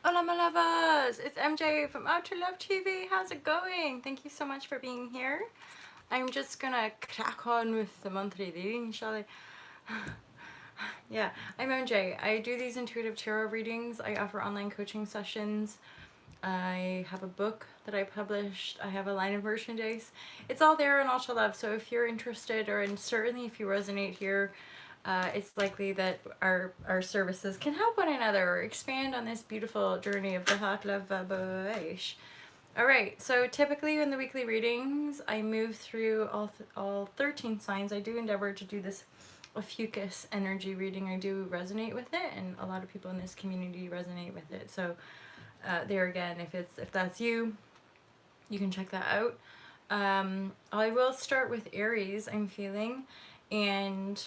Hola, my lovers! It's MJ from Out to Love TV. How's it going? Thank you so much for being here. I'm just gonna crack on with the monthly reading, shall I? Yeah, I'm MJ. I do these intuitive tarot readings. I offer online coaching sessions. I have a book that I published. I have a line of merchandise. It's all there on All to Love. So if you're interested, or and certainly if you resonate here, it's likely that our services can help one another or expand on this beautiful journey of the heart, love, vibrashe. All right, so typically in the weekly readings, I move through all 13 signs. I do endeavor to do this a fucus energy reading. I do resonate with it, and a lot of people in this community resonate with it. So there again, if that's you, you can check that out. I will start with Aries, I'm feeling, and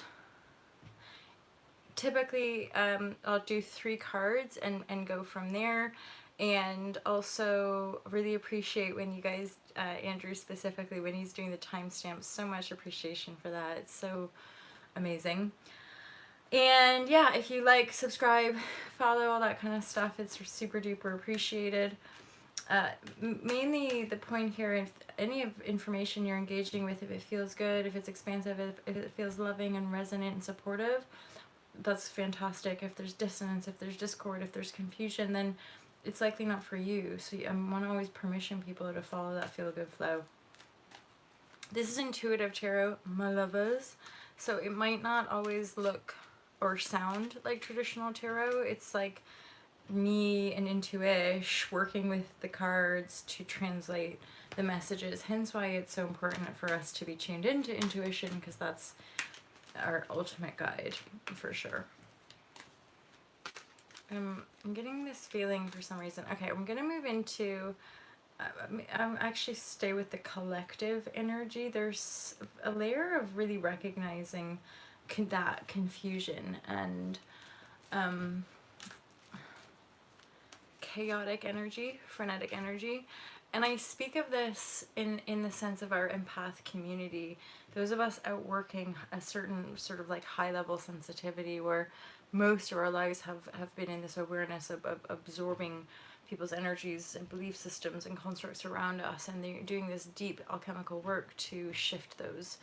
typically I'll do 3 cards and go from there. And also really appreciate when you guys, Andrew specifically, when he's doing the timestamps, so much appreciation for that. It's so amazing. And yeah, if you like, subscribe, follow, all that kind of stuff, it's super duper appreciated. Mainly the point here, if any of information you're engaging with, if it feels good, if it's expansive, if it feels loving and resonant and supportive, that's fantastic. If there's dissonance, if there's discord, if there's confusion, then it's likely not for you. So I want to always permission people to follow that feel good flow. This is intuitive tarot, my lovers. So it might not always look or sound like traditional tarot. It's like me and intuition working with the cards to translate the messages. Hence why it's so important for us to be tuned into intuition, because that's our ultimate guide for sure. I'm getting this feeling for some reason. Okay, I'm gonna move into I'm actually stay with the collective energy. There's a layer of really recognizing that confusion and chaotic energy, frenetic energy. And I speak of this in the sense of our empath community. Those of us out working a certain sort of like high level sensitivity where most of our lives have been in this awareness of absorbing people's energies and belief systems and constructs around us. And they're doing this deep alchemical work to shift those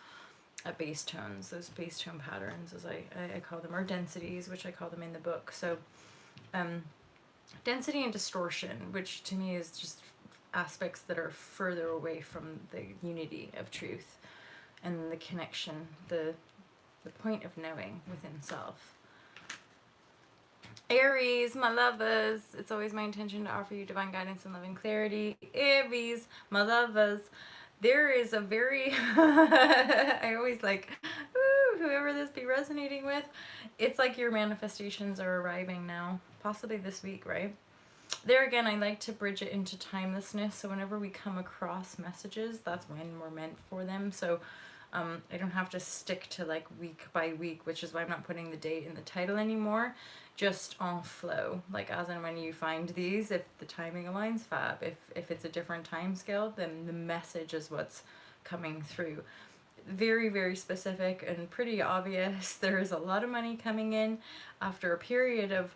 base tones, those base tone patterns, as I call them, or densities, which I call them in the book. So density and distortion, which to me is just aspects that are further away from the unity of truth and the connection, the point of knowing within self. Aries, my lovers, it's always my intention to offer you divine guidance and loving clarity. Aries, my lovers, there is a very, I always like, ooh, whoever this be resonating with, it's like your manifestations are arriving now, possibly this week, right? There again, I like to bridge it into timelessness. So whenever we come across messages, that's when we're meant for them. So I don't have to stick to like week by week, which is why I'm not putting the date in the title anymore. Just en flow, like as and when you find these, if the timing aligns, fab. If it's a different time scale, then the message is what's coming through. Very, very specific and pretty obvious. There is a lot of money coming in after a period of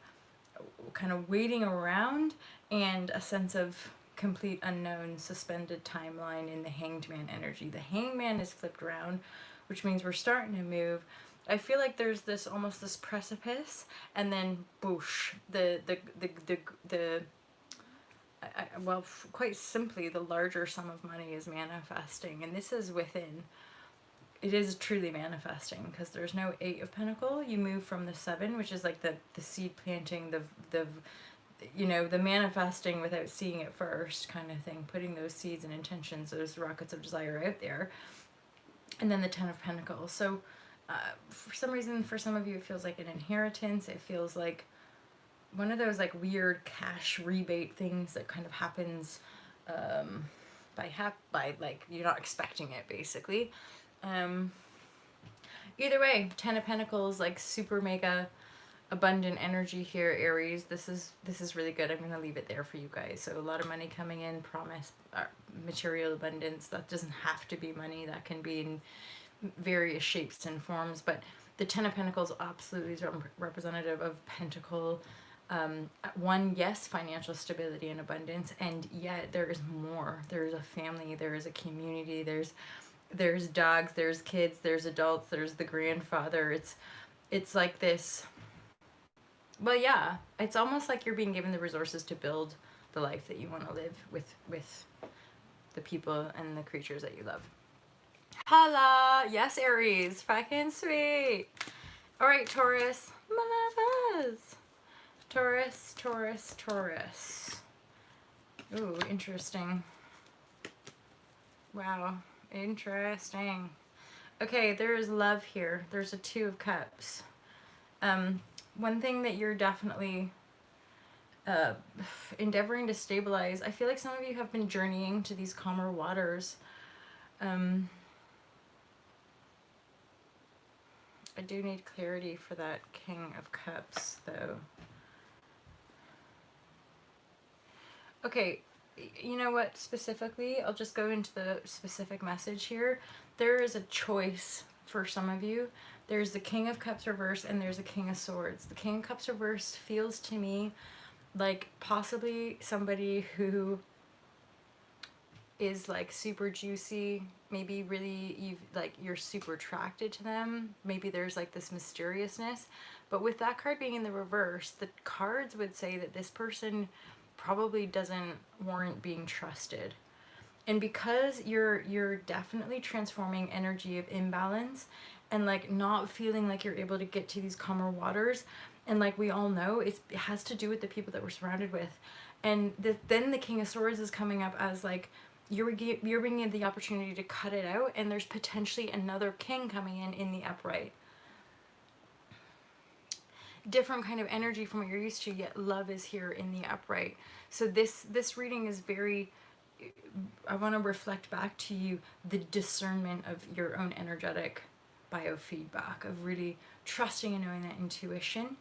kind of waiting around and a sense of complete unknown, suspended timeline in the hanged man energy. The hanged man is flipped around, which means we're starting to move. I feel like there's this almost this precipice, and then boosh, well, quite simply, the larger sum of money is manifesting, and this is within. It is truly manifesting because there's no 8 of Pentacle. You move from the 7, which is like the seed planting, the the manifesting without seeing it first kind of thing, putting those seeds and intentions, those rockets of desire out there, and then the 10 of Pentacles. So for some reason, for some of you, it feels like an inheritance. It feels like one of those like weird cash rebate things that kind of happens by like you're not expecting it, basically. Either way, 10 of Pentacles, like super mega abundant energy here, Aries. This is really good. I'm going to leave it there for you guys. So a lot of money coming in, promise, material abundance. That doesn't have to be money. That can be in various shapes and forms. But the 10 of Pentacles absolutely is representative of Pentacle One, yes, financial stability and abundance, and yet there is more. There's a family, there is a community, there's dogs, there's kids, there's adults, there's the grandfather. It's like this. Well, yeah, it's almost like you're being given the resources to build the life that you want to live with the people and the creatures that you love. Holla! Yes, Aries. Fucking sweet. All right, Taurus. My lovers. Taurus, Taurus, Taurus. Ooh, interesting. Wow, interesting. Okay, there is love here. There's a Two of Cups. One thing that you're definitely uh, endeavoring to stabilize. I feel like some of you have been journeying to these calmer waters. I do need clarity for that King of Cups, though. Okay, you know what, specifically, I'll just go into the specific message here. There is a choice for some of you. There's the King of Cups reverse and there's the King of Swords. The King of Cups reverse feels to me like possibly somebody who is like super juicy, maybe really you're super attracted to them. Maybe there's like this mysteriousness. But with that card being in the reverse, the cards would say that this person probably doesn't warrant being trusted. And because you're definitely transforming energy of imbalance and like not feeling like you're able to get to these calmer waters, and like we all know, it has to do with the people that we're surrounded with. And then the King of Swords is coming up as like you're bringing the opportunity to cut it out, and there's potentially another king coming in the upright. Different kind of energy from what you're used to, yet love is here in the upright. So this reading is very, I want to reflect back to you the discernment of your own energetic biofeedback, of really trusting and knowing that intuition.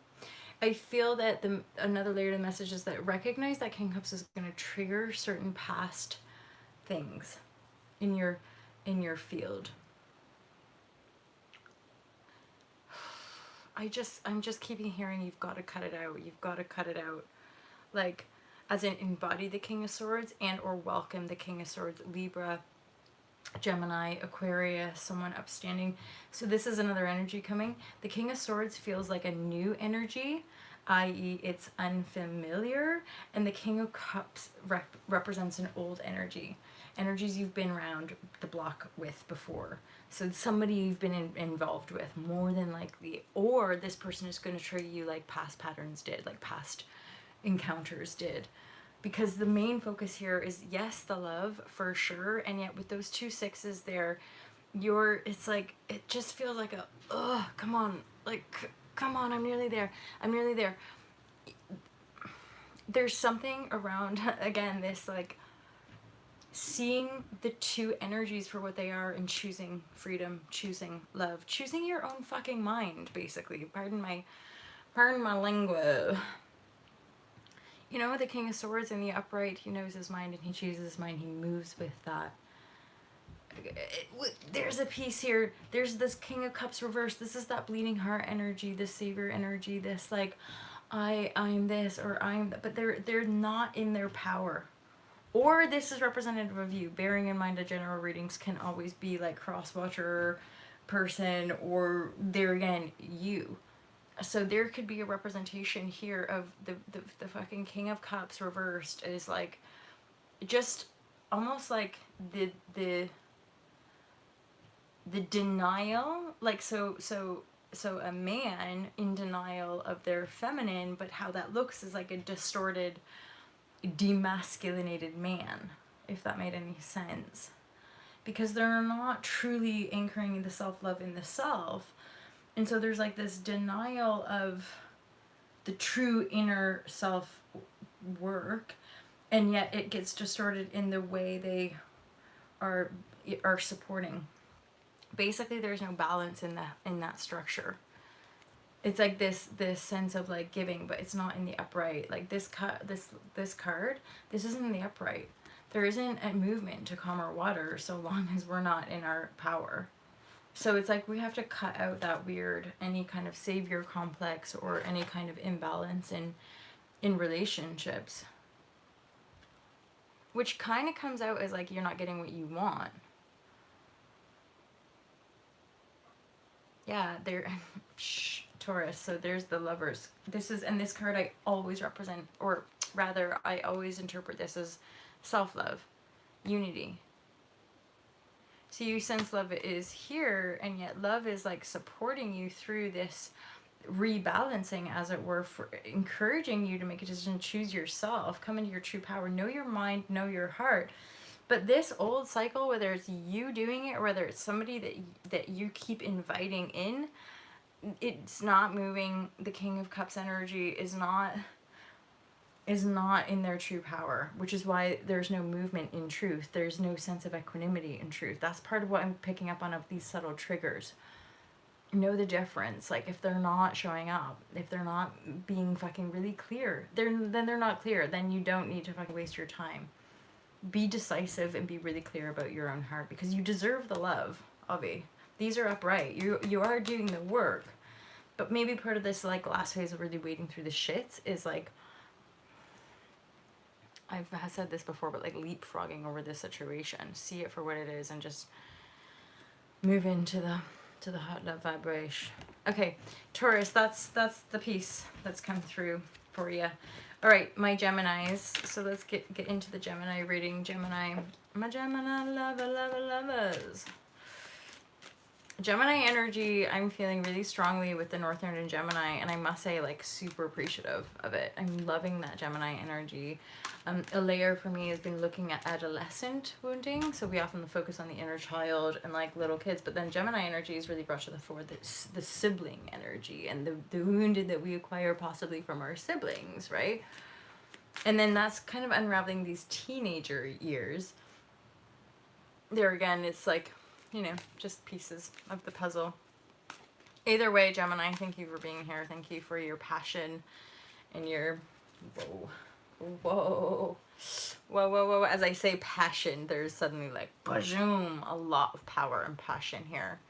I feel that another layer of the message is that recognize that King Cups is going to trigger certain past things in your field. I'm just keeping hearing you've got to cut it out. You've got to cut it out. Like, as in embody the King of Swords and or welcome the King of Swords, Libra, Gemini, Aquarius, someone upstanding. So this is another energy coming. The King of Swords feels like a new energy, i.e. it's unfamiliar, and the King of Cups represents an old energy. Energies you've been around the block with before. So it's somebody you've been involved with more than likely, or this person is going to treat you like past patterns did, like past encounters did. Because the main focus here is, yes, the love for sure, and yet with those 2 sixes there, it's like, it just feels like a, ugh, come on, like, come on, I'm nearly there, I'm nearly there. There's something around, again, this like seeing the 2 energies for what they are and choosing freedom, choosing love, choosing your own fucking mind, basically. Pardon my lingo. You know, the King of Swords in the upright, he knows his mind and he chooses his mind, he moves with that. There's a piece here. There's this King of Cups reverse. This is that bleeding heart energy, this savior energy, this like, I'm this or I'm that, but they're not in their power. Or this is representative of you, bearing in mind that general readings can always be like cross-watcher person, or there again, you. So there could be a representation here of the fucking King of Cups reversed is like just almost like the denial, like so a man in denial of their feminine, but how that looks is like a distorted, demasculinated man, if that made any sense. Because they're not truly anchoring the self-love in the self. And so there's like this denial of the true inner self work, and yet it gets distorted in the way they are supporting. Basically, there's no balance in that structure. It's like this sense of like giving, but it's not in the upright. Like this card, this isn't in the upright. There isn't a movement to calmer water so long as we're not in our power. So it's like we have to cut out that weird, any kind of savior complex or any kind of imbalance in in relationships, which kind of comes out as like you're not getting what you want. Yeah, there. Taurus. So there's the Lovers. And this card I always represent, or rather, I always interpret this as self-love, unity. So you sense love is here, and yet love is like supporting you through this rebalancing, as it were, for encouraging you to make a decision, choose yourself, come into your true power, know your mind, know your heart. But this old cycle, whether it's you doing it or whether it's somebody that you keep inviting in, it's not moving. The King of Cups energy is not in their true power, which is why there's no movement in truth. There's no sense of equanimity in truth. That's part of what I'm picking up on of these subtle triggers. Know the difference. Like, if they're not showing up, if they're not being fucking really clear, then they're not clear. Then you don't need to fucking waste your time. Be decisive and be really clear about your own heart, because you deserve the love, Avi. These are upright. You are doing the work. But maybe part of this, like, last phase of really wading through the shits is like, I've said this before, but like leapfrogging over this situation, see it for what it is, and just move into the hot love vibrashe. Okay, Taurus, that's the piece that's come through for you. All right, my Geminis. So let's get into the Gemini reading. Gemini, my Gemini lovers. Gemini energy, I'm feeling really strongly with the North Node in Gemini, and I must say, like, super appreciative of it. I'm loving that Gemini energy. A layer for me has been looking at adolescent wounding, so we often focus on the inner child and like little kids, but then Gemini energy is really brought to the fore, the sibling energy and the wounded that we acquire possibly from our siblings, right? And then that's kind of unraveling these teenager years. There again, it's like, you know, just pieces of the puzzle. Either way, Gemini, thank you for being here. Thank you for your passion and your, whoa. As I say passion, there's suddenly like, boom, a lot of power and passion here.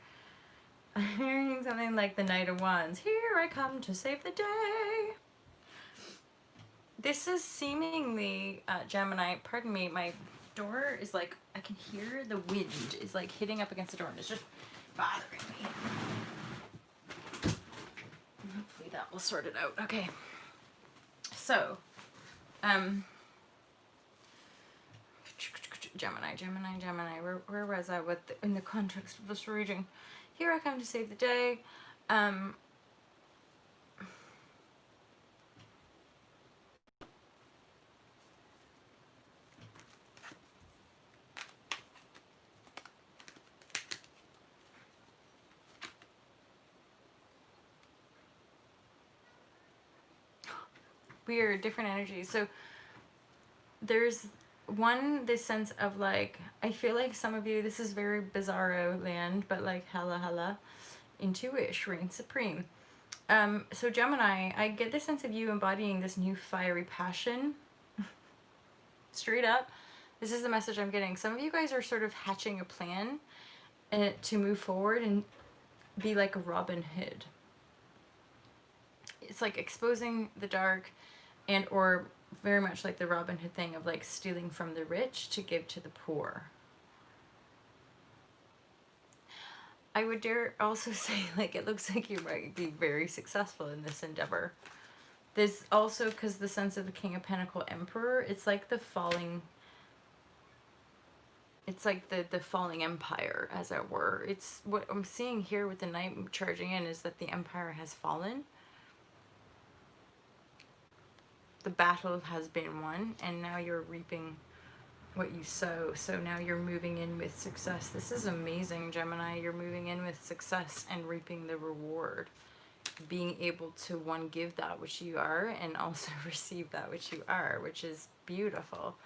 I'm hearing something like the Knight of Wands. Here I come to save the day. This is seemingly, Gemini, pardon me, my door is like, I can hear the wind is like hitting up against the door and it's just bothering me. Hopefully that will sort it out. Okay. So, Gemini. Where was I in the context of this reading? Here I come to save the day. Weird, different energies. So there's this sense of like, I feel like some of you, this is very bizarro land, but like hella intuish reign supreme. So Gemini, I get the sense of you embodying this new fiery passion. Straight up, this is the message I'm getting. Some of you guys are sort of hatching a plan to move forward and be like a Robin Hood. It's like exposing the dark, and or very much like the Robin Hood thing of like stealing from the rich to give to the poor. I would dare also say, like, it looks like you might be very successful in this endeavor. There's also, because the sense of the King of Pentacle Emperor, it's like the falling, it's like the falling empire, as it were. It's what I'm seeing here with the Knight charging in is that the empire has fallen. The battle has been won, and now you're reaping what you sow. So now you're moving in with success. This is amazing, Gemini. You're moving in with success and reaping the reward. Being able to, one, give that which you are, and also receive that which you are, which is beautiful.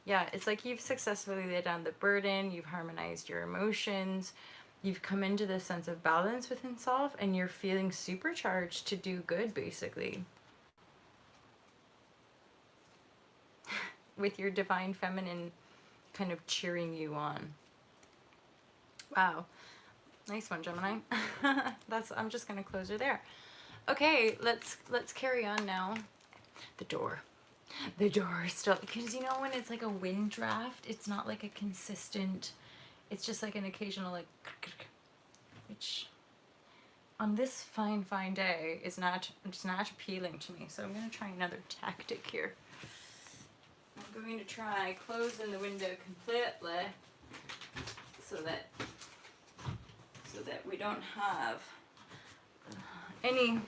Yeah, it's like you've successfully laid down the burden, you've harmonized your emotions, you've come into this sense of balance within self, and you're feeling supercharged to do good, basically. With your divine feminine kind of cheering you on. Wow. Nice one, Gemini. I'm just gonna close her there. Okay, let's carry on now. The door. The door is still, because you know when it's like a wind draft, it's not like a consistent, it's just like an occasional like, which on this fine day is not, it's not appealing to me. So I'm going to try another tactic here. I'm going to try closing the window completely so that we don't have any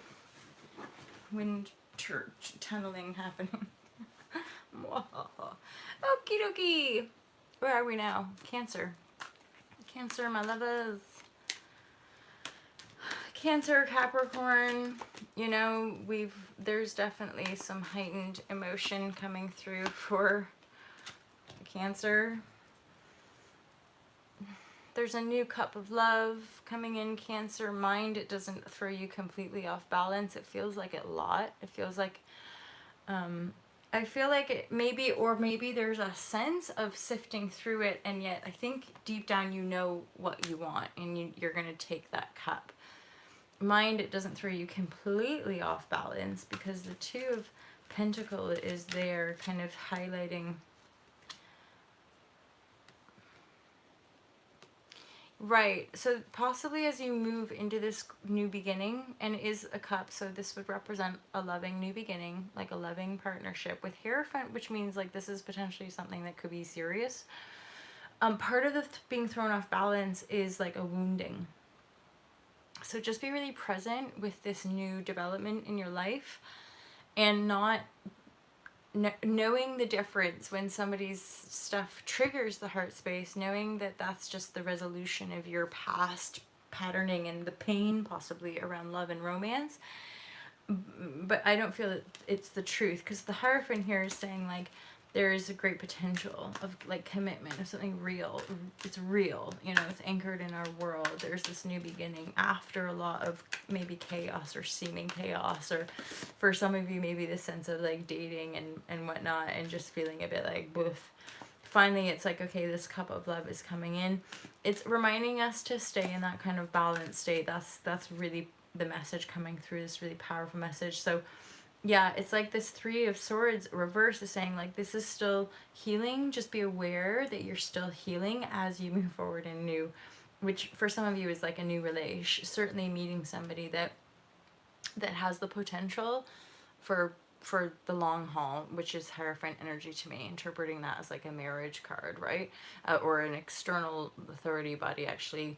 wind tunneling happening. Okie dokie. Where are we now? Cancer. Cancer, my lovers. Cancer, Capricorn, you know, there's definitely some heightened emotion coming through for Cancer. There's a new cup of love coming in, Cancer. Mind, it doesn't throw you completely off balance. It feels like a lot. It feels like, I feel like it maybe there's a sense of sifting through it, and yet I think deep down you know what you want, and you're going to take that cup. Mind, it doesn't throw you completely off balance because the Two of Pentacles is there kind of highlighting. Right, so possibly as you move into this new beginning, and it is a cup, so this would represent a loving new beginning, like a loving partnership with Hierophant, which means like this is potentially something that could be serious. Part of the being thrown off balance is like a wounding. So just be really present with this new development in your life, and not knowing the difference when somebody's stuff triggers the heart space, knowing that that's just the resolution of your past patterning and the pain possibly around love and romance. But I don't feel that it's the truth, because the Hierophant here is saying like there is a great potential of like commitment, of something real. It's real, you know, it's anchored in our world. There's this new beginning after a lot of maybe chaos or seeming chaos, or for some of you maybe the sense of like dating and whatnot, and just feeling a bit like boof. Finally it's like, okay, this cup of love is coming in. It's reminding us to stay in that kind of balanced state. That's really the message coming through, this really powerful message. So yeah, it's like this Three of Swords reverse is saying like this is still healing. Just be aware that you're still healing as you move forward in new, which for some of you is like a new relation. Certainly meeting somebody that has the potential for the long haul, which is Hierophant energy to me, interpreting that as like a marriage card, right? Or an external authority body actually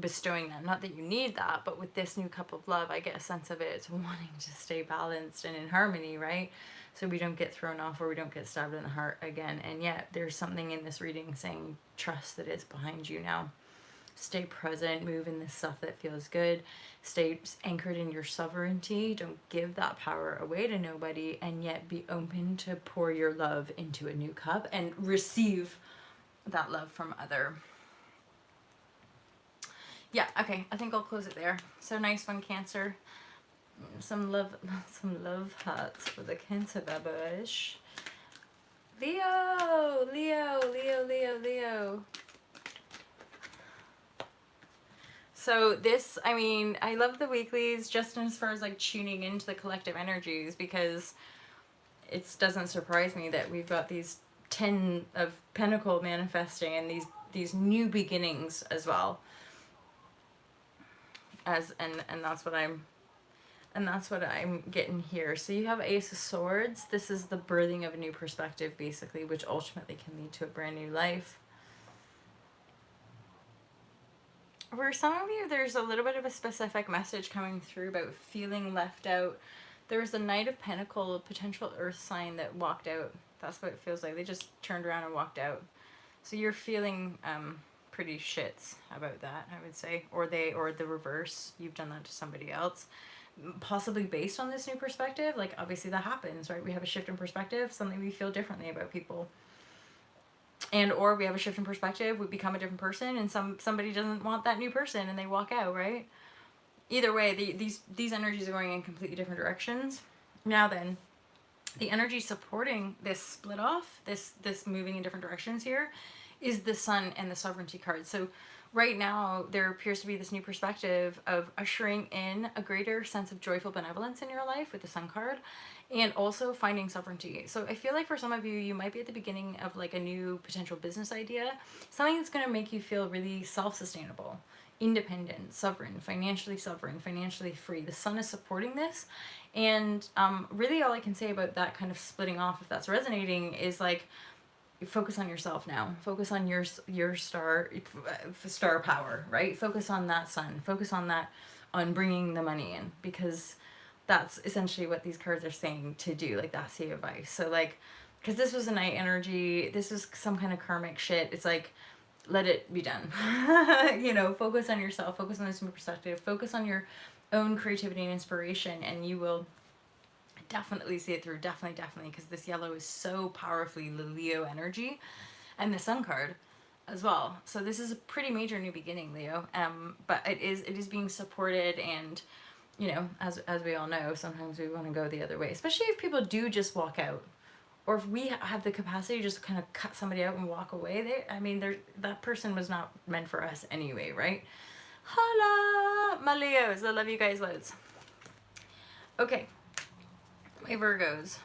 bestowing that. Not that you need that, but with this new cup of love, I get a sense of it. It's wanting to stay balanced and in harmony, right? So we don't get thrown off, or we don't get stabbed in the heart again. And yet there's something in this reading saying trust that it's behind you now. Stay present, move in the stuff that feels good, stay anchored in your sovereignty. Don't give that power away to nobody, and yet be open to pour your love into a new cup and receive that love from other. Yeah, okay, I think I'll close it there. So nice one, Cancer. Some love hearts for the Cancer babush. Leo. So this, I mean, I love the weeklies just as far as like tuning into the collective energies, because it doesn't surprise me that we've got these 10 of Pentacle manifesting, and these new beginnings as well. And that's what I'm getting here. So you have Ace of Swords. This is the birthing of a new perspective, basically, which ultimately can lead to a brand new life. For some of you, there's a little bit of a specific message coming through about feeling left out. There was a Knight of Pentacles, a potential earth sign that walked out. That's what it feels like. They just turned around and walked out. So you're feeling pretty shits about that, I would say. Or the reverse. You've done that to somebody else. Possibly based on this new perspective. Like, obviously that happens, right? We have a shift in perspective, something we feel differently about people. And or we have a shift in perspective, we become a different person, and somebody doesn't want that new person and they walk out, right? Either way, these energies are going in completely different directions. Now then, the energy supporting this split off, this moving in different directions here, is the Sun and the Sovereignty card. So right now there appears to be this new perspective of ushering in a greater sense of joyful benevolence in your life with the Sun card, and also finding sovereignty. So I feel like for some of you, you might be at the beginning of like a new potential business idea, something that's going to make you feel really self-sustainable, independent, sovereign, financially free. The Sun is supporting this. And really all I can say about that kind of splitting off, if that's resonating, is like, focus on yourself now. Focus on your star power, right? Focus on that Sun. Focus on that, on bringing the money in, because that's essentially what these cards are saying to do. Like, that's the advice. So like, because this was a night energy, this was some kind of karmic shit. It's like, let it be done. You know, focus on yourself. Focus on this new perspective. Focus on your own creativity and inspiration, and you will definitely see it through. Definitely, because this yellow is so powerfully the Leo energy, and the Sun card as well. So this is a pretty major new beginning, Leo. But it is being supported, and you know, as we all know, sometimes we want to go the other way, especially if people do just walk out, or if we have the capacity to just kind of cut somebody out and walk away. That person was not meant for us anyway, right? Holla, my Leos. I love you guys loads. Okay, my Virgos.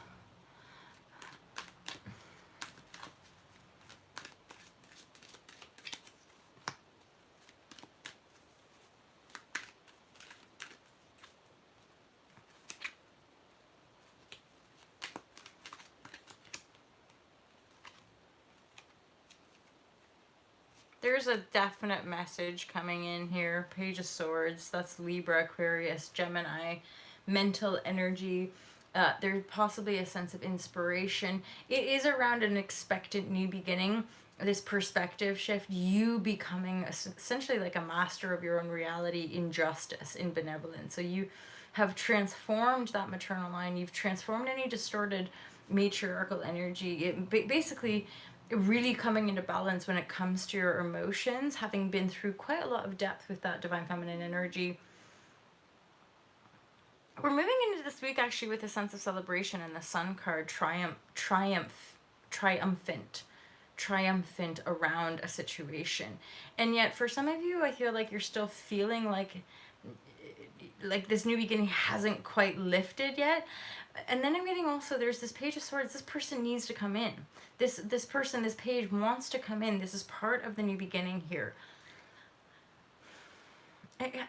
There's a definite message coming in here. Page of Swords. That's Libra, Aquarius, Gemini. Mental energy. There's possibly a sense of inspiration. It is around an expectant new beginning. This perspective shift. You becoming essentially like a master of your own reality in justice, in benevolence. So you have transformed that maternal line. You've transformed any distorted matriarchal energy. Basically really coming into balance when it comes to your emotions, having been through quite a lot of depth with that divine feminine energy. We're moving into this week actually with a sense of celebration and the Sun card, triumphant around a situation. And yet for some of you, I feel like you're still feeling like this new beginning hasn't quite lifted yet. And then I'm getting also, there's this Page of Swords. This person needs to come in. This person, this page wants to come in. This is part of the new beginning here.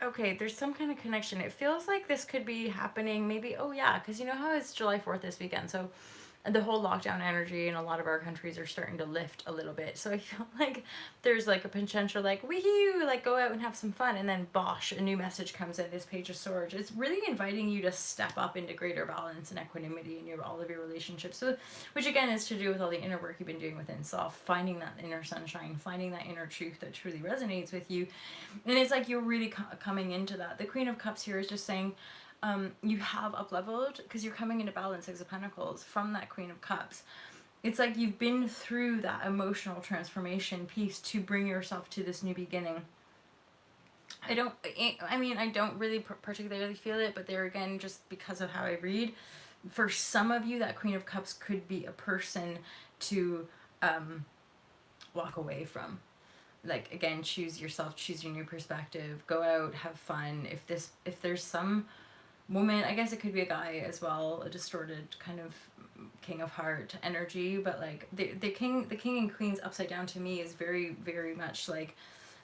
Okay, there's some kind of connection. It feels like this could be happening maybe, oh yeah, because you know how it's July 4th this weekend. So the whole lockdown energy in a lot of our countries are starting to lift a little bit. So I feel like there's like a potential like, woohoo, like go out and have some fun. And then bosh, a new message comes in, this Page of Swords. It's really inviting you to step up into greater balance and equanimity in all of your relationships. So, which again is to do with all the inner work you've been doing within self, finding that inner sunshine, finding that inner truth that truly resonates with you. And it's like you're really coming into that. The Queen of Cups here is just saying, you have up leveled because you're coming into balance, Six of Pentacles, from that Queen of Cups. It's like you've been through that emotional transformation piece to bring yourself to this new beginning. I don't really particularly feel it, but there again, just because of how I read, for some of you, that Queen of Cups could be a person to walk away from. Like, again, choose yourself, choose your new perspective, go out, have fun. If there's some woman, I guess it could be a guy as well, a distorted kind of King of Heart energy, but like the king and queens upside down to me is very, very much like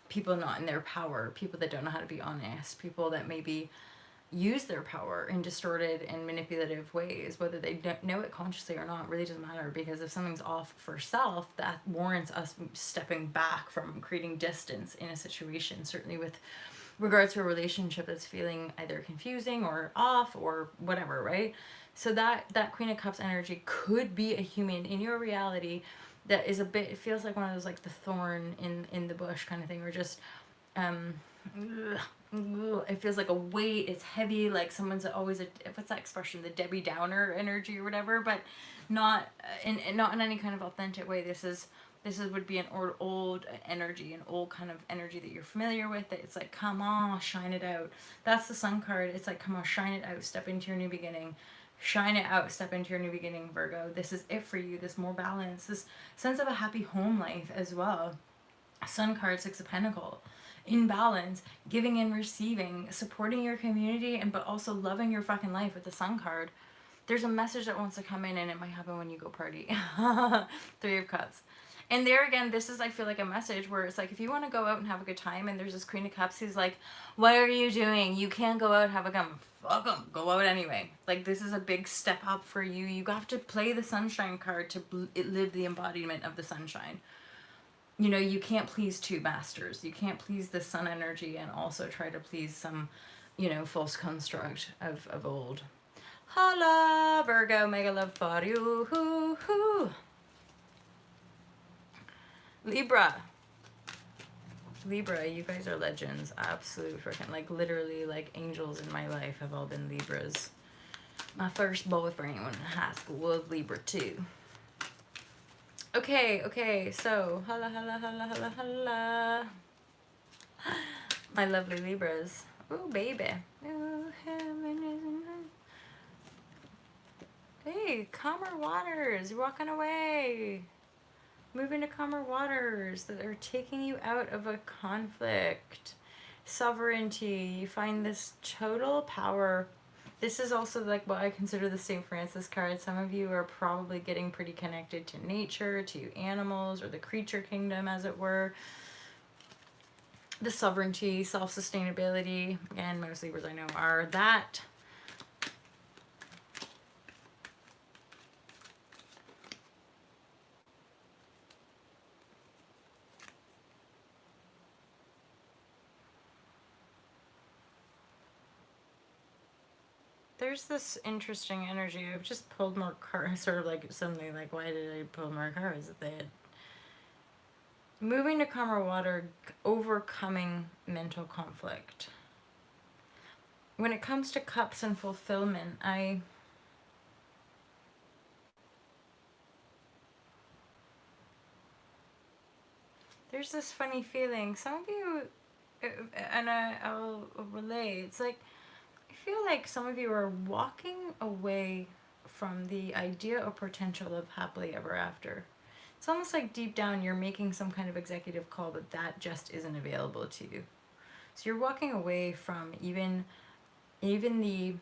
people not in their power, people that don't know how to be honest, people that maybe use their power in distorted and manipulative ways, whether they don't know it consciously or not, really doesn't matter, because if something's off for self, that warrants us stepping back from creating distance in a situation, certainly with regards to a relationship that's feeling either confusing or off or whatever, right? So that Queen of Cups energy could be a human in your reality that is a bit, it feels like one of those like the thorn in the bush kind of thing, or just it feels like a weight, it's heavy, like someone's always what's that expression, the Debbie Downer energy or whatever, but not not in any kind of authentic way. This would be an old energy, an old kind of energy that you're familiar with. That it's like, come on, shine it out. That's the Sun card. It's like, come on, shine it out. Step into your new beginning. Shine it out. Step into your new beginning, Virgo. This is it for you. This more balance. This sense of a happy home life as well. Sun card, Six of Pentacles. in balance, giving and receiving, supporting your community, and but also loving your fucking life with the Sun card. There's a message that wants to come in, and it might happen when you go party. Three of Cups. And there again, this is, I feel like, a message where it's like, if you want to go out and have a good time, and there's this Queen of Cups who's like, what are you doing? You can't go out, have a gun. Fuck them. Go out anyway. Like, this is a big step up for you. You have to play the Sunshine card to live the embodiment of the sunshine. You know, you can't please two masters. You can't please the sun energy and also try to please some, you know, false construct of old. Holla, Virgo, mega love for you. Hoo, hoo. Libra. Libra, you guys are legends. Absolute freaking, like, literally, like, angels in my life have all been Libras. My first boyfriend in high school was Libra too. Okay, so, holla, holla, holla, holla, holla. My lovely Libras. Ooh, baby. Ooh, heaven is... Hey, calmer waters. You're walking away. Moving to calmer waters that are taking you out of a conflict. Sovereignty. You find this total power. This is also like what I consider the St. Francis card. Some of you are probably getting pretty connected to nature, to animals, or the creature kingdom, as it were. The sovereignty, self-sustainability, and most Libras I know are that. There's this interesting energy. I've just pulled more cards, sort of like suddenly, like, why did I pull more cards? They had moving to calmer water, overcoming mental conflict. When it comes to cups and fulfillment, there's this funny feeling. Some of you, and I'll relay. It's like, I feel like some of you are walking away from the idea or potential of happily ever after. It's almost like deep down you're making some kind of executive call that just isn't available to you. So you're walking away from even the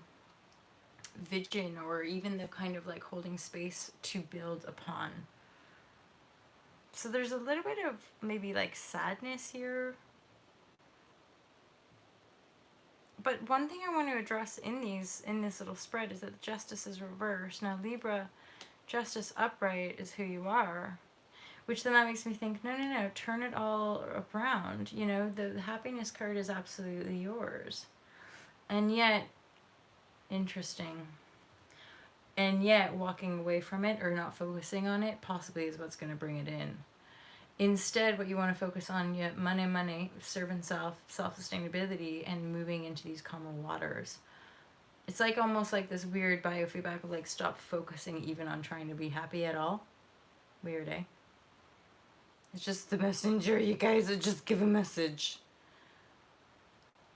vision, or even the kind of like holding space to build upon. So there's a little bit of maybe like sadness here. But one thing I want to address in this little spread is that the Justice is reversed. Now Libra, Justice upright is who you are. Which then that makes me think, no, turn it all around. You know, the happiness card is absolutely yours. And yet, interesting. And yet, walking away from it or not focusing on it possibly is what's going to bring it in. Instead, what you want to focus on, money, serving self-sustainability, and moving into these calmer waters. It's like almost like this weird biofeedback of like, stop focusing even on trying to be happy at all. Weird, eh? It's just the messenger, you guys. Just give a message.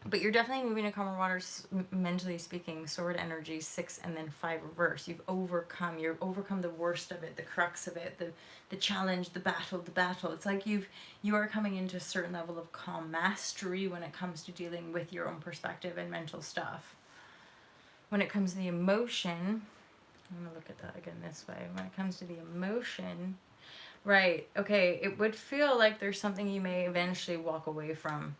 But you're definitely moving to calmer waters, mentally speaking. Sword energy, 6 and then 5 reverse. You've overcome the worst of it, the crux of it, the challenge, the battle. It's like you are coming into a certain level of calm mastery when it comes to dealing with your own perspective and mental stuff. When it comes to the emotion, I'm going to look at that again this way. When it comes to the emotion, right, okay, it would feel like there's something you may eventually walk away from,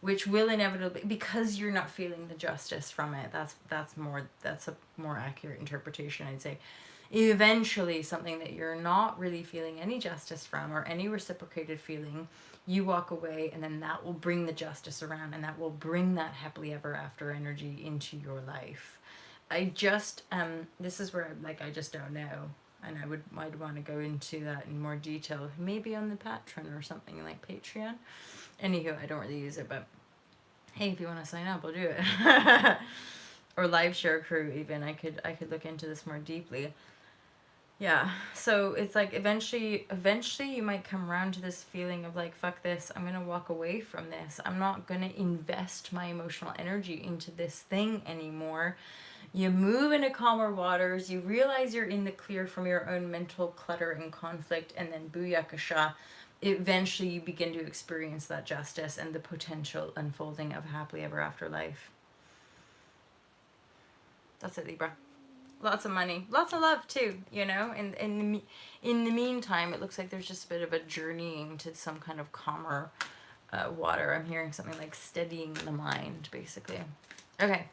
which will inevitably, because you're not feeling the justice from it. That's a more accurate interpretation, I'd say. Eventually, something that you're not really feeling any justice from or any reciprocated feeling, you walk away, and then that will bring the justice around, and that will bring that happily ever after energy into your life. I just this is where I just don't know. And I'd want to go into that in more detail, maybe on the Patreon or something like Patreon. Anywho, I don't really use it, but hey, if you want to sign up, I'll do it. Or live share crew, even. I could look into this more deeply. Yeah, so it's like eventually you might come around to this feeling of like, fuck this, I'm gonna walk away from this. I'm not gonna invest my emotional energy into this thing anymore. You move into calmer waters, you realize you're in the clear from your own mental clutter and conflict, and then booyakasha, eventually you begin to experience that justice and the potential unfolding of a happily ever after life. That's it, Libra. Lots of money, lots of love too, you know. In the meantime, it looks like there's just a bit of a journeying to some kind of calmer water. I'm hearing something like steadying the mind, basically. Okay,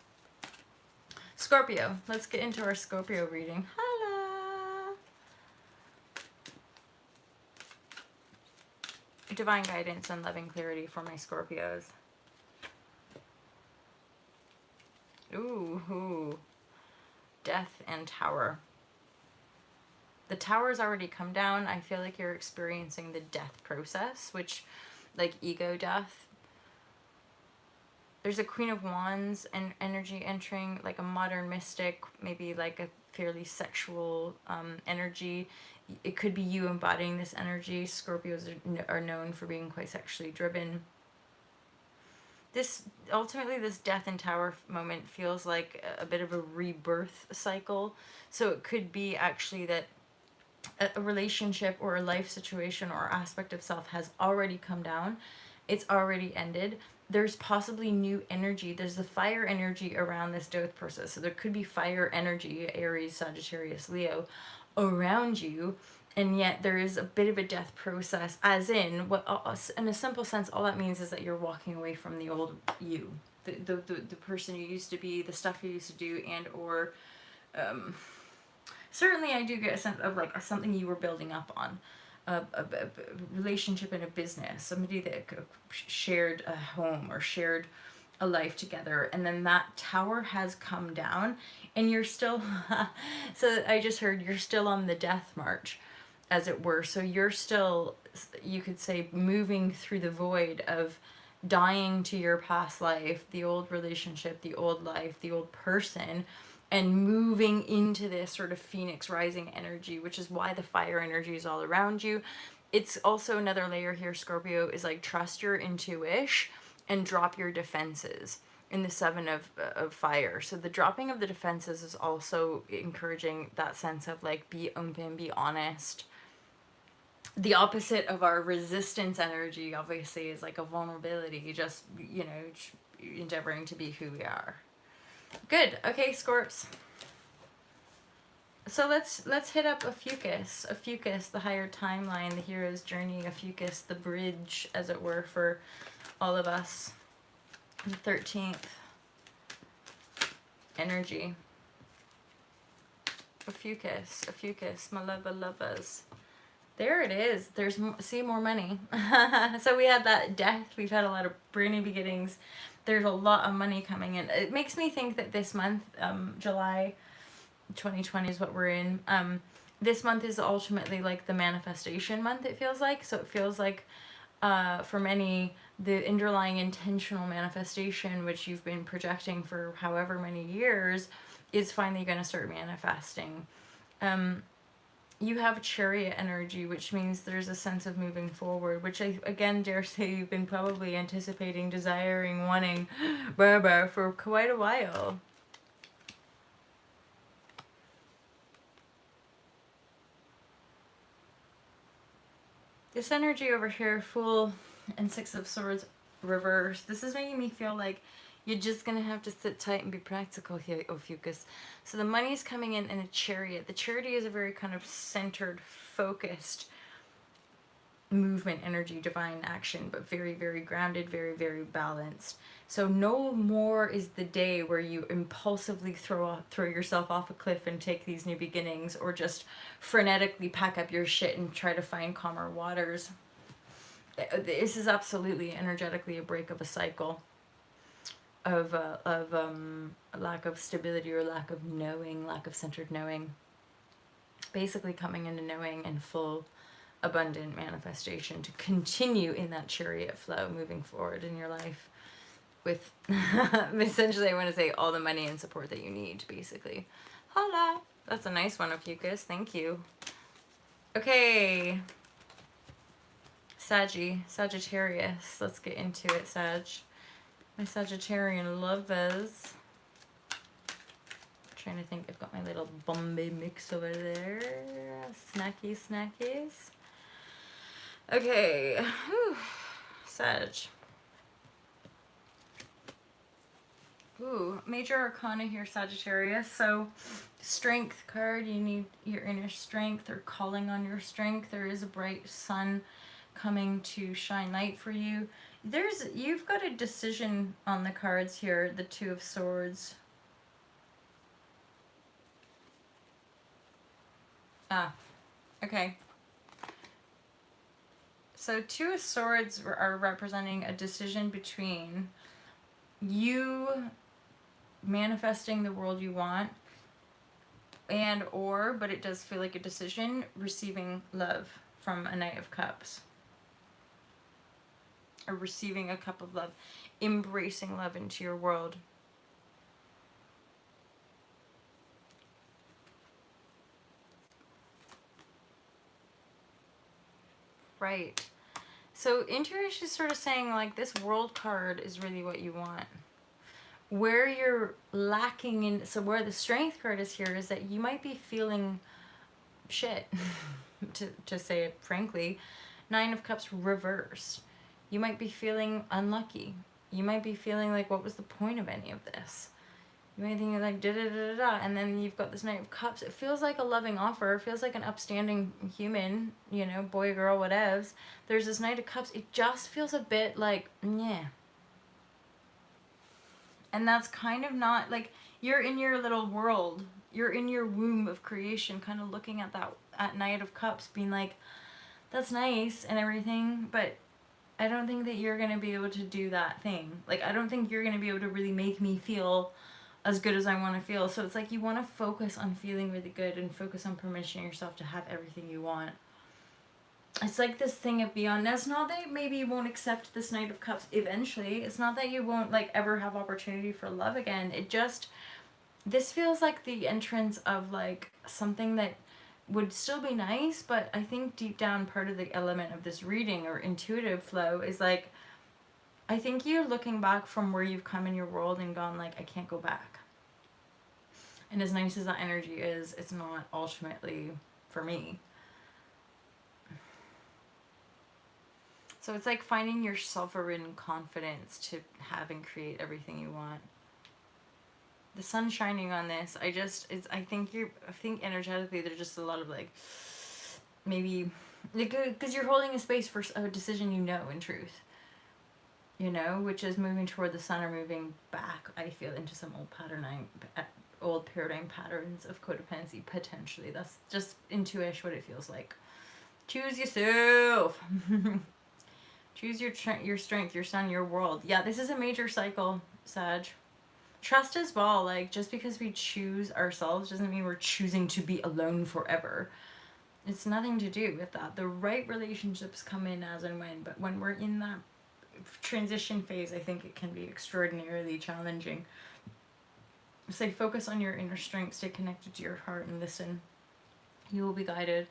Scorpio. Let's get into our Scorpio reading. Hello. Divine guidance and loving clarity for my Scorpios. Ooh. Death and Tower. The Tower's already come down. I feel like you're experiencing the death process, which, like ego death. There's a Queen of Wands and energy entering, like a modern mystic, maybe like a fairly sexual energy. It could be you embodying this energy. Scorpios are known for being quite sexually driven. This ultimately, this Death and Tower moment feels like a bit of a rebirth cycle. So it could be actually that a relationship or a life situation or aspect of self has already come down. It's already ended. There's possibly new energy. There's the fire energy around this death process. So there could be fire energy, Aries, Sagittarius, Leo, around you. And yet there is a bit of a death process, as in, what, in a simple sense, all that means is that you're walking away from the old you, the person you used to be, the stuff you used to do, and or certainly I do get a sense of like something you were building up on, a relationship in a business, somebody that shared a home or shared a life together, and then that tower has come down, and you're still so I just heard you're still on the death march, as it were. So you're still, you could say, moving through the void of dying to your past life, the old relationship, the old life, the old person, and moving into this sort of phoenix rising energy, which is why the fire energy is all around you. It's also another layer here, Scorpio, is like trust your intuition and drop your defenses in the Seven of Fire. So the dropping of the defenses is also encouraging that sense of like, be open, be honest. The opposite of our resistance energy, obviously, is like a vulnerability, just, you know, endeavoring to be who we are. Good. Okay, Scorps. So let's hit up a fucus, the higher timeline, the hero's journey, a fucus, the bridge, as it were, for all of us. The 13th energy. A fucus, my lovers. There it is. There's, see, more money. So we had that death. We've had a lot of brand new beginnings. There's a lot of money coming in. It makes me think that this month, July 2020 is what we're in. This month is ultimately like the manifestation month, it feels like. So it feels like for many, the underlying intentional manifestation, which you've been projecting for however many years, is finally going to start manifesting. You have Chariot energy, which means there's a sense of moving forward, which I, again, dare say you've been probably anticipating, desiring, wanting, for quite a while. This energy over here, Fool and Six of Swords reverse. This is making me feel like you're just going to have to sit tight and be practical here, Ophiuchus. So the money's coming in a Chariot. The Chariot is a very kind of centered, focused movement, energy, divine action, but very, very grounded, very, very balanced. So no more is the day where you impulsively throw yourself off a cliff and take these new beginnings, or just frenetically pack up your shit and try to find calmer waters. This is absolutely energetically a break of a cycle of lack of stability, or lack of knowing, lack of centered knowing. Basically coming into knowing and full abundant manifestation to continue in that Chariot flow moving forward in your life with essentially, I want to say, all the money and support that you need, basically. Hola! That's a nice one, Ophiuchus. Thank you. Okay. Sagittarius. Let's get into it, Sag. My Sagittarian lovers. Trying to think, I've got my little Bombay mix over there. Snackies. Okay. Whew. Sag. Ooh, major arcana here, Sagittarius. So, strength card, you need your inner strength or calling on your strength. There is a bright sun coming to shine light for you. You've got a decision on the cards here, the Two of Swords. Ah, okay. So, Two of Swords are representing a decision between you manifesting the world you want but it does feel like a decision, receiving love from a Knight of Cups, or receiving a cup of love, embracing love into your world. Right. So intuition is sort of saying like this world card is really what you want. Where you're lacking in, so where the strength card is here is that you might be feeling shit, to say it frankly. Nine of Cups reversed. You might be feeling unlucky. You might be feeling like, what was the point of any of this? You might think like da da da da, and then you've got this Knight of Cups. It feels like a loving offer. It feels like an upstanding human, you know, boy, girl, whatevs. There's this Knight of Cups. It just feels a bit like, yeah. And that's kind of not like you're in your little world. You're in your womb of creation, kind of looking at that at Knight of Cups, being like, that's nice and everything, but I don't think that you're gonna be able to do that thing. Like, I don't think you're gonna be able to really make me feel as good as I want to feel. So it's like you want to focus on feeling really good and focus on permissioning yourself to have everything you want. It's like this thing of beyond. Now, it's not that maybe you won't accept this Knight of Cups eventually. It's not that you won't like ever have opportunity for love again. It just, this feels like the entrance of like something that would still be nice, but I think deep down part of the element of this reading or intuitive flow is like, I think you're looking back from where you've come in your world and gone like, I can't go back. And as nice as that energy is, it's not ultimately for me. So it's like finding your sovereign confidence to have and create everything you want. The sun shining on this, I think energetically there's just a lot of like, maybe, because you're holding a space for a decision you know in truth. You know, which is moving toward the sun or moving back, I feel, into some old paradigm patterns of codependency, potentially. That's just intuition what it feels like. Choose yourself. Choose your strength, your sun, your world. Yeah, this is a major cycle, Sag. Trust as well. Like, just because we choose ourselves doesn't mean we're choosing to be alone forever. It's nothing to do with that. The right relationships come in as and when, but when we're in that transition phase, I think it can be extraordinarily challenging. Say, focus on your inner strength, stay connected to your heart, and listen. You will be guided,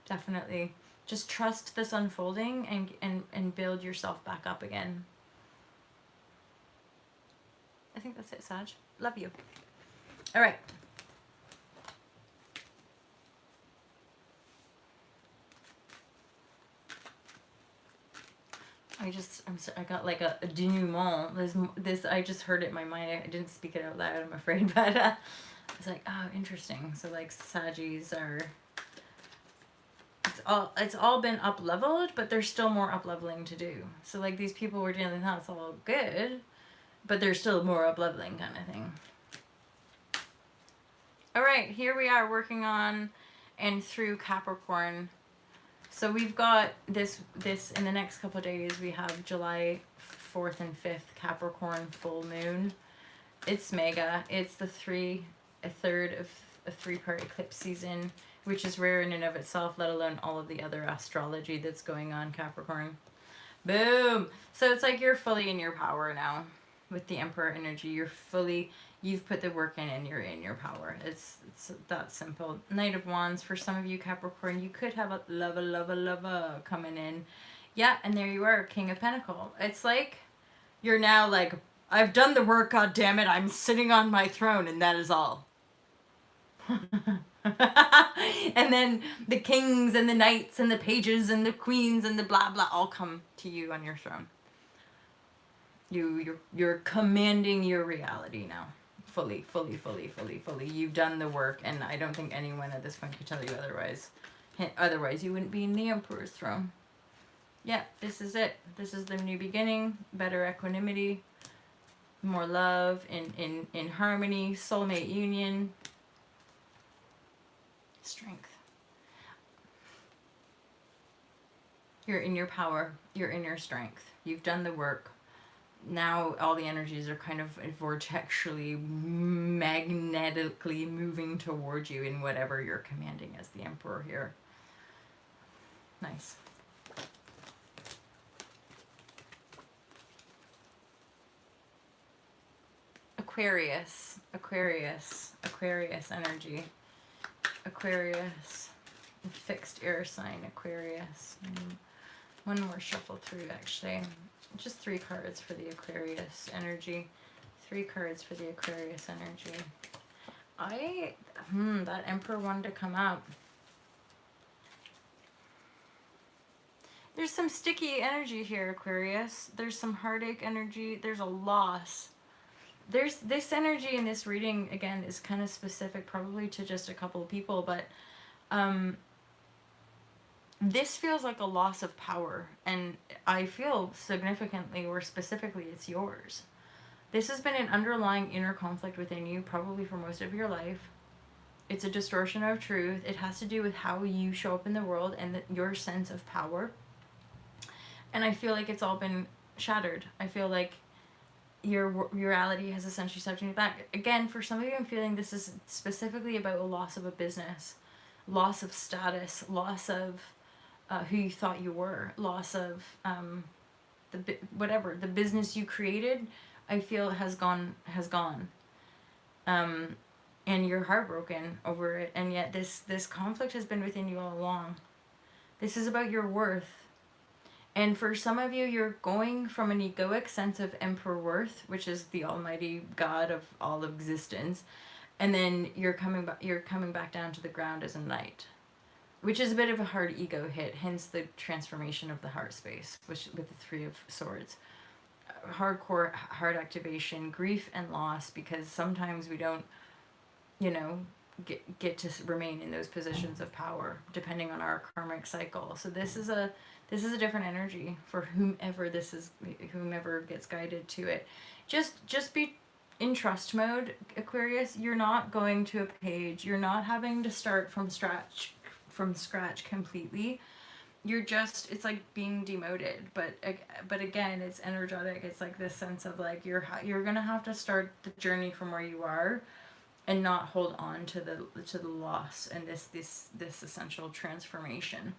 definitely. Just trust this unfolding and build yourself back up again. I think that's it, Sag. Love you. All right. I got like a denouement. This, I just heard it in my mind. I didn't speak it out loud, I'm afraid, but I was like, oh, interesting. So like Saggies are, it's all been up leveled, but there's still more up leveling to do. So like these people were dealing with that, it's all good, but there's still more up leveling kind of thing. All right, here we are working on and through Capricorn. So we've got this in the next couple of days. We have July 4th and 5th Capricorn full moon. It's mega. It's a third of a 3-part eclipse season, which is rare in and of itself, let alone all of the other astrology that's going on, Capricorn. Boom! So it's like you're fully in your power now with the Emperor energy. You've put the work in and you're in your power. It's that simple. Knight of Wands, for some of you Capricorn, you could have a lover coming in. Yeah, and there you are, King of Pentacles. It's like you're now like, I've done the work, god damn it, I'm sitting on my throne and that is all. And then the kings and the knights and the pages and the queens and the blah blah all come to you on your throne. You're commanding your reality now. Fully, fully, fully, fully, fully. You've done the work, and I don't think anyone at this point could tell you otherwise. Otherwise, you wouldn't be in the Emperor's throne. Yeah, this is it. This is the new beginning. Better equanimity, more love, in harmony, soulmate union, strength. You're in your power. You're in your strength. You've done the work. Now all the energies are kind of vortexually, magnetically moving towards you in whatever you're commanding as the Emperor here. Nice. Aquarius, Aquarius, Aquarius energy. Aquarius, fixed air sign, Aquarius. One more shuffle through, actually. Just 3 cards for the Aquarius energy. 3 cards for the Aquarius energy. That Emperor wanted to come up. There's some sticky energy here, Aquarius. There's some heartache energy. There's a loss. There's this energy in this reading, again, is kind of specific probably to just a couple of people, but this feels like a loss of power, and I feel significantly or specifically it's yours. This has been an underlying inner conflict within you probably for most of your life. It's a distortion of truth. It has to do with how you show up in the world and your sense of power. And I feel like it's all been shattered. I feel like your reality has essentially stepped you back. Again, for some of you, I'm feeling this is specifically about a loss of a business, loss of status, loss of who you thought you were, loss of the business you created. I feel has gone, and you're heartbroken over it. And yet this conflict has been within you all along. This is about your worth. And for some of you, you're going from an egoic sense of Emperor worth, which is the almighty God of all existence, and then you're coming back down to the ground as a knight, which is a bit of a hard ego hit, hence the transformation of the heart space, which with the 3 of Swords. Hardcore heart activation, grief and loss, because sometimes we don't, get to remain in those positions of power, depending on our karmic cycle. So this is a different energy for whomever gets guided to it. Just be in trust mode, Aquarius. You're not going to a page. You're not having to start from scratch completely. You're just, it's like being demoted, but again, it's energetic. It's like this sense of like you're gonna have to start the journey from where you are, and not hold on to the loss and this essential transformation.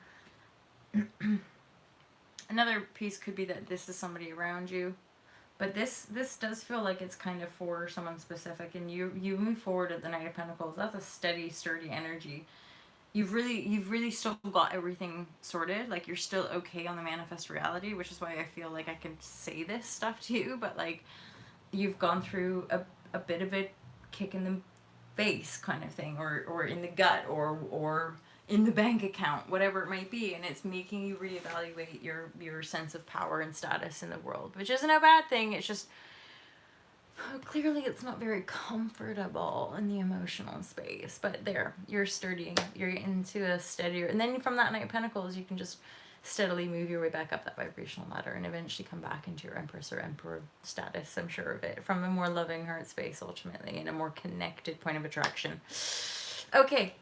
Another piece could be that this is somebody around you, but this does feel like it's kind of for someone specific, and you move forward at the Knight of Pentacles. That's a steady, sturdy energy. You've really still got everything sorted. Like, you're still okay on the manifest reality, which is why I feel like I can say this stuff to you, but like you've gone through a bit of a kick in the face kind of thing, or in the gut, or in the bank account, whatever it might be, and it's making you reevaluate your sense of power and status in the world, which isn't a bad thing. It's just clearly it's not very comfortable in the emotional space, but there, you're sturdy, you're into a steadier, and then from that Knight of Pentacles you can just steadily move your way back up that vibrational ladder and eventually come back into your Empress or Emperor status, I'm sure of it, from a more loving heart space ultimately, and a more connected point of attraction. Okay,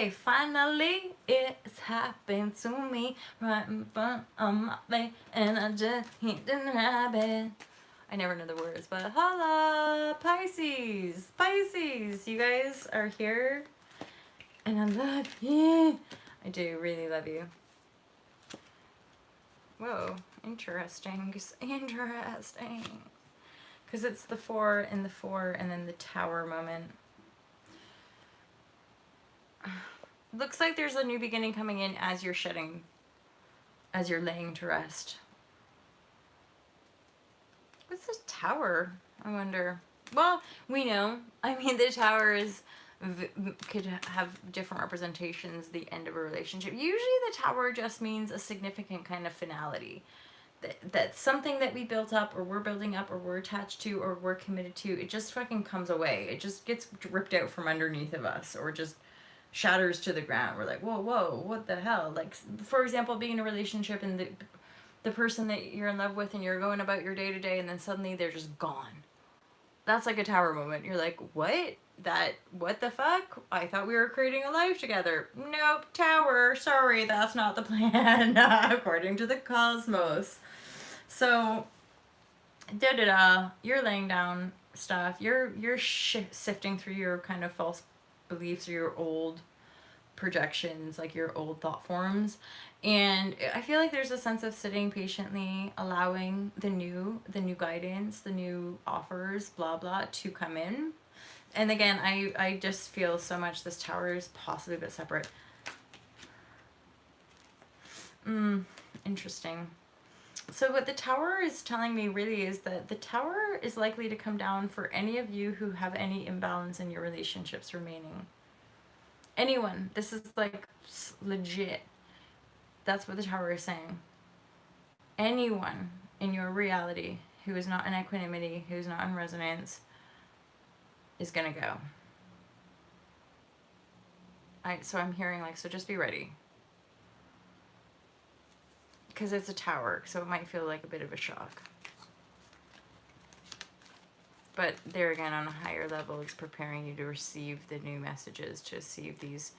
finally it's happened to me right in front of my face, and I just can't deny it. I never know the words, but holla, Pisces, you guys are here, and I love you. I do really love you. Whoa, interesting, because it's the 4 and the 4 and then the Tower moment. Looks like there's a new beginning coming in as you're laying to rest. What's the Tower, I wonder? Well, we know. I mean, the Tower is could have different representations the end of a relationship. Usually the tower just means a significant kind of finality. That's something that we built up or we're building up or we're attached to or we're committed to. It just fucking comes away. It just gets ripped out from underneath of us or just shatters to the ground. We're like, whoa, whoa, what the hell? Like, for example, being in a relationship and the person that you're in love with and you're going about your day to day and then suddenly they're just gone. That's like a tower moment. You're like, what? What the fuck? I thought we were creating a life together. Nope, tower. Sorry, that's not the plan, according to the cosmos. So, da da da. You're laying down stuff. You're sifting through your kind of false beliefs or your old projections, like your old thought forms. And I feel like there's a sense of sitting patiently, allowing the new guidance, the new offers, blah blah, to come in. And again, I just feel so much this tower is possibly a bit separate. Interesting. So what the tower is telling me really is that the tower is likely to come down for any of you who have any imbalance in your relationships remaining. Anyone. This is like legit. That's what the tower is saying. Anyone in your reality who is not in equanimity, who's not in resonance, is gonna go. So I'm hearing like, so just be ready. Because it's a tower, so it might feel like a bit of a shock. But there again, on a higher level, it's preparing you to receive the new messages, to receive these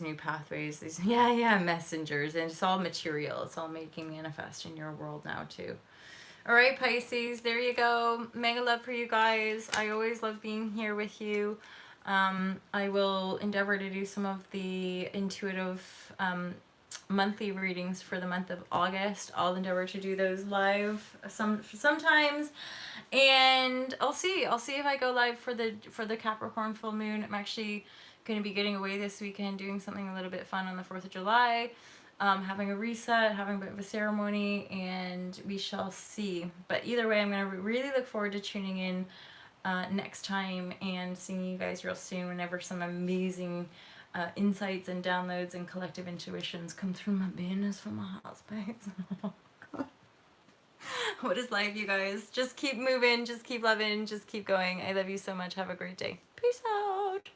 new pathways, these messengers, and it's all material. It's all making manifest in your world now too. All right, Pisces, there you go. Mega love for you guys. I always love being here with you. I will endeavor to do some of the intuitive monthly readings for the month of August. I'll endeavor to do those live sometimes, and I'll see if I go live for the Capricorn full moon. I'm actually going to be getting away this weekend, doing something a little bit fun on the 4th of July, having a reset, having a bit of a ceremony, and we shall see. But either way, I'm going to really look forward to tuning in next time and seeing you guys real soon whenever some amazing insights and downloads and collective intuitions come through my business from my heart space. What is life, you guys? Just keep moving, just keep loving, just keep going. I love you so much. Have a great day. Peace out.